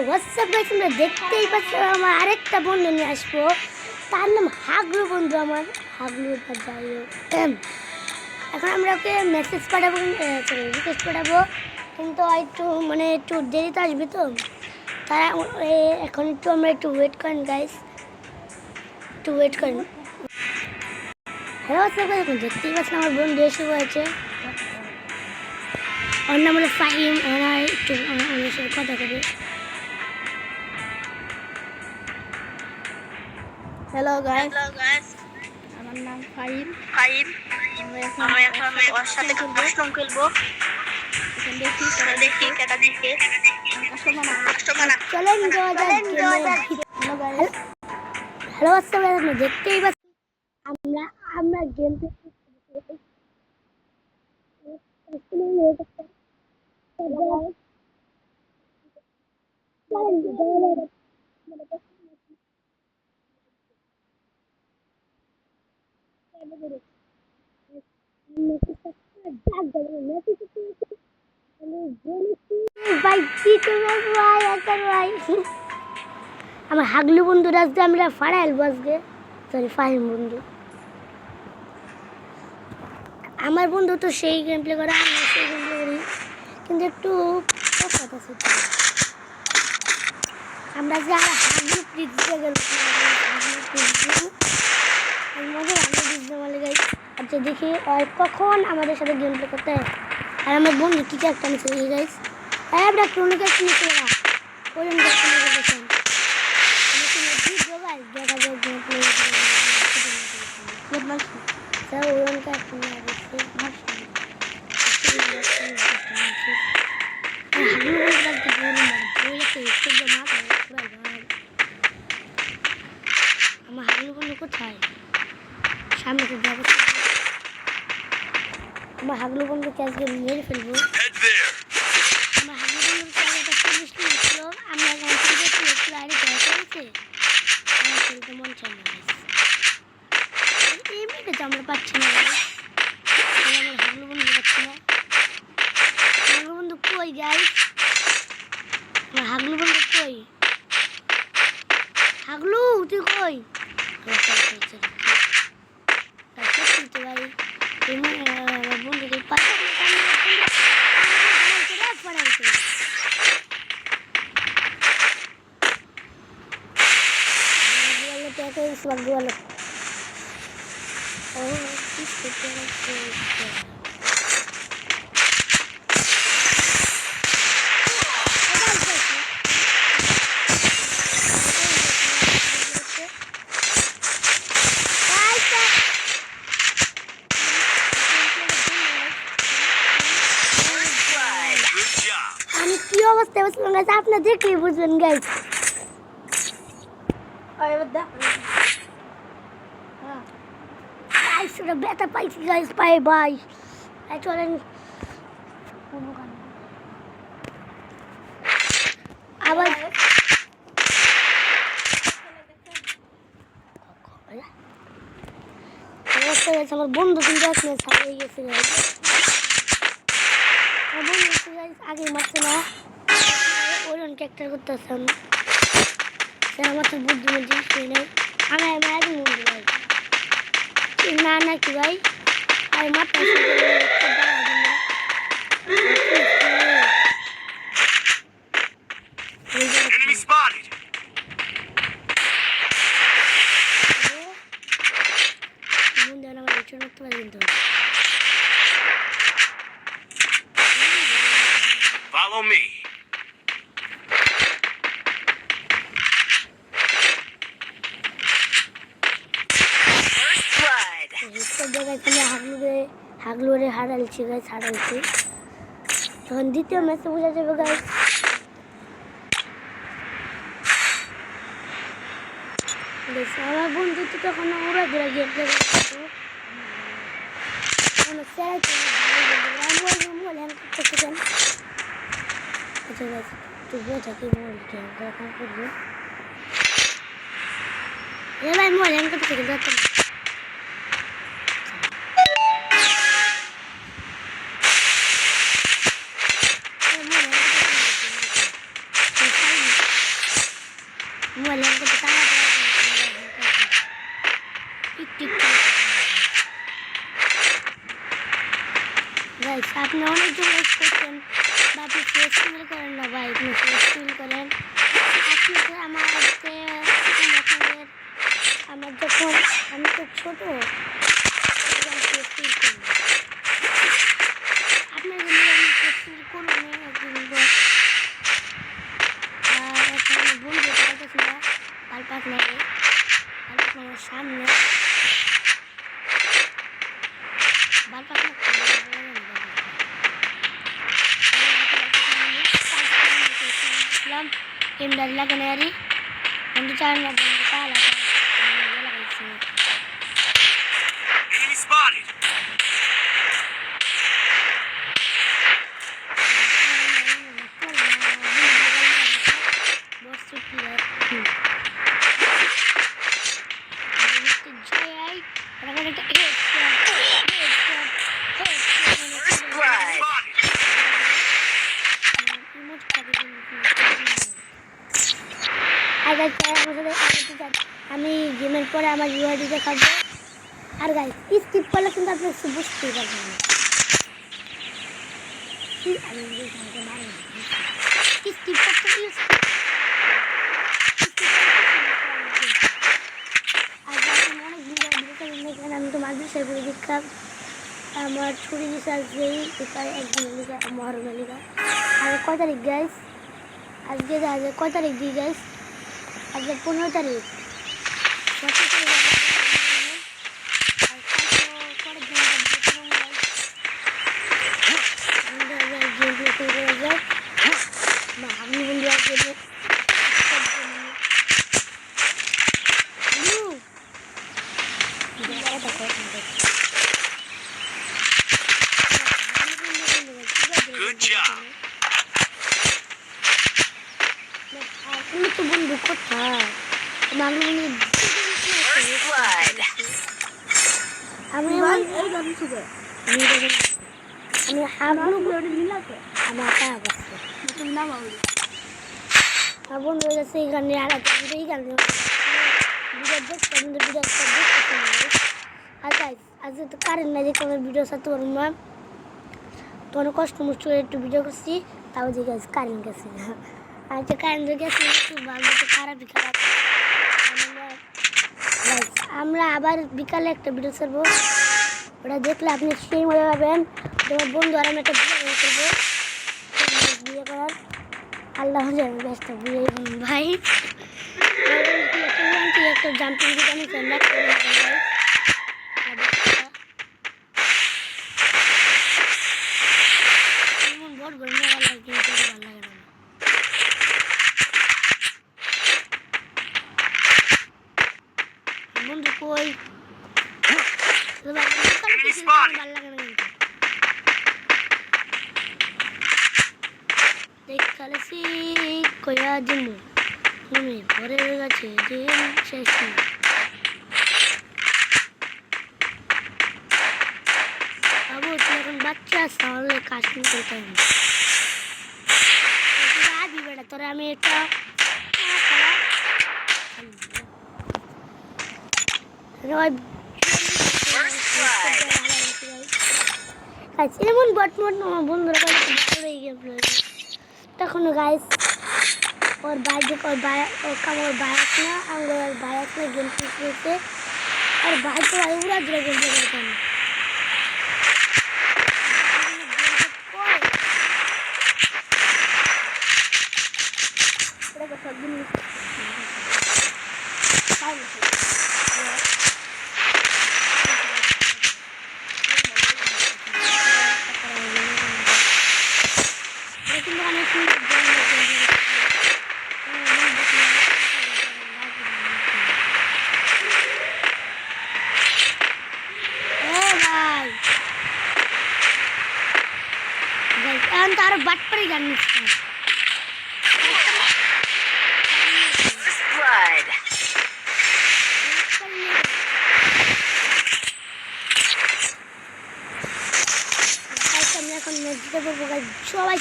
WhatsApp guys, তোমরা দেখতেই পাচ্ছ আমার আরেকটা বন্ধু নিয়ে আসবো। তার নাম হাগলু বন্ধু আমার। হাগলু যাই হোক, এখন আমরা ওকে মেসেজ পাঠাবো, রিকোয়েস্ট পাঠাবো, কিন্তু একটু দেরিতে আসবে তো তারা। এখন আমরা একটু ওয়েট করেন গাইস, একটু ওয়েট করেন। হ্যালো হোয়াটসঅ্যাপ গাইস, দেখতেই পাচ্ছেন আমার বন্ধু এসে হয়েছে। ওর নাম হলো ফাহিম। একটু ওর সাথে কথা করি। হ্যালো গাইস, আমার নাম ফাহিম। আমরা এখন ওর সাথে কাস্টম খেলবো। দেখি কেটা দেখে চলেন যাওয়া যাক। হ্যালো হোয়াটসঅ্যাপ গাইস, দেখতেই পাচ্ছেন আমরা গেম আমার হাগলু বন্ধু রাস্তা আমরা ফাড়াইল বসবে। সরি, ফাহিম বন্ধু। আমার বন্ধু তো সেই গেম প্লে করে, আমি সেই গেম প্লে করি, কিন্তু একটু কথা আছে। আমরা যে হাগলু প্লিজ আচ্ছা দেখি কখন আমাদের সাথে গেম প্লে করতে হয়। আর আমার বন্ধু কি একটা নিচ্ছে এই গাইস, আমরা ক্রোনিক একটা নিচ্ছে না ওরম দেখা যায় গেম প্লে স্যার ওরম একটা নিয়ে আসছে। আমার হাগলু বন্ধু কোথায়? সামনে তো যাবো। আমার হাগলু বন্ধুকে আজকে মেরে ফেলবো। আমার হাগলু বন্ধুর জায়গাটা 40 মিনিট ছিল, আমরা খেলতে মন চাই না। এমনিতে তো আমরা পাচ্ছি না, আমার হাগলু বন্ধু পাচ্ছি না। হাগলু বন্ধু কই গাইস? আমার হাগলু বন্ধু কই? হাগলু তুই কই? বন্ধুকে আমি কি অবস্থায় বসলাম গাইস, আপনারা দেখলেই বুঝবেন গাইস। গাইস ওরা ব্যথা পাইছি গাইস, পায়ে ভাই। চলেন আবার আমার বন্ধু কিন্তু আসলে ছাড়িয়ে গেছে গাইস। আমার বন্ধু গাইস আগে মারছে না, ওরন ক্যারেক্টার করতেছেন। স্যার আমার তো বুদ্ধিমান জিনিস নেই, আমি আগে বন্ধু ভাই না নাকি ভাই? আর মারতে Enemy spotted. Follow me. First blood. হাগলুরে হারালছি গাইস, হারালছি। তখন দ্বিতীয় ম্যাচে বোঝা যাবে গাইস। আমার বন্ধু তো তখন ওরা ঘুরে গিয়ে মোবাইল হ্যাং করতে টাকা টিক টিক গাইস আপনি অনেকজন করছেন বা আপনি ফেস ফিল করেন না ভাই আপনি ফেস ফিল করেন আপনি তো আমাকে আমার যখন আমি তো ছোট ফেস ফিল করি আপনার জন্য আমি ফেস ফিল করবো আর এখন বন্ধু পাইতেছিল পালপাত লাগে পালপাত আমার সামনে বালপাত Hindar lagi nari, nanti cari lagi kepala. Enemy spotted. আমি গেমের পরে আমার ইউআইডি দেখাবো আর গাইস স্কিপ করলে কিন্তু আপনি কিছু বুঝতেই পারবেন না স্কিপ করতে আমি তো মাদ্রাসায় পড়ে দীক্ষা আমার ছুরি রিসার্চ যেই একদিন লিখা মহরম লিখা আর কয় তারিখ গাইস আজকে কয় তারিখ দিই গাইস আজকে 15 তারিখ Good job. তো বন্ধু কোথায় আমি বন্ধু হয়ে গেছে এই গানে আর এই গানে আজকে তো কারেন্ট নাই যে কোনো ভিডিও সারতে পারবো না তো অনেক কষ্ট মষ্ট একটু ভিডিও করছি তাও যে গেছে কারেন্ট গেছে না আচ্ছা কারেন্ট গেছে একটু ভালো তো খারাপই খারাপ আমরা আবার বিকালে একটা ভিডিও ছাড়বো ওটা দেখলে আপনি সেই মজা পাবেন তোমার বন্ধু আর আমি একটা বিয়ে করবো বিয়ে করার আল্লাহ ব্যস্ত বিয়ে ভাই একটা জাম্পিং দোকানে ভোট করে ভালো লাগে কিন্তু ভালো লাগে না বন্ধু কই ভালো লাগে না কিন্তু দেখালেছি কয়া দিন তুমি ঘরে গেছে দিন শেষ বাবু তুই এখন বাচ্চা তাহলে কাজ করতে হবে দিবে বেটা তোরা আমি একটা এমন বটমট বন্ধুরা তখন গাইস ওর বাইরে ওর বাইক না আমার বাইক না গেম খেলতে আর বাইক তো উড়া ধরে গেম খেলতে তার বাট পরে গান নিচ্ছে আমি এখন মেসেজে বলবো সবাই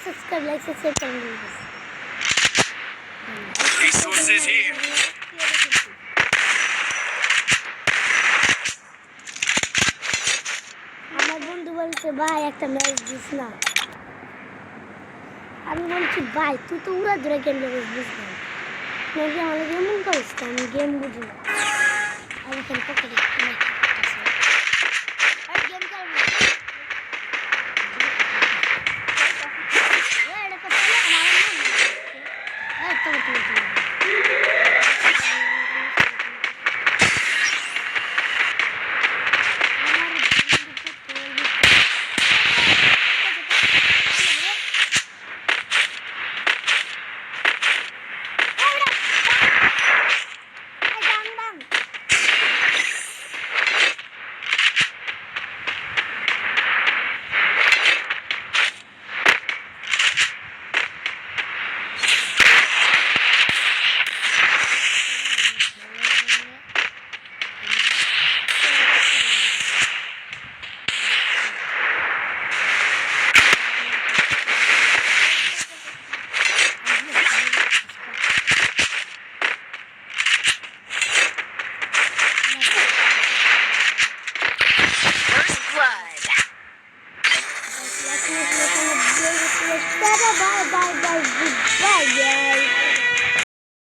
সাবস্ক্রাইব লাইক শেয়ার করে দিন Resources here. আমার বন্ধু বলছে ভাই একটা ম্যাচ দিস না। আমি বলছি ভাই তুই তো উড়া ধরে গেম লেগেছিস দিস না, নাকি আমাকে এমন করিস না, আমি গেম বুঝি না। আমি কেন পকেটে গেম খেলবো? এটা তো পেলে আমার তুমি First blood. Bye bye bye bye bye bye.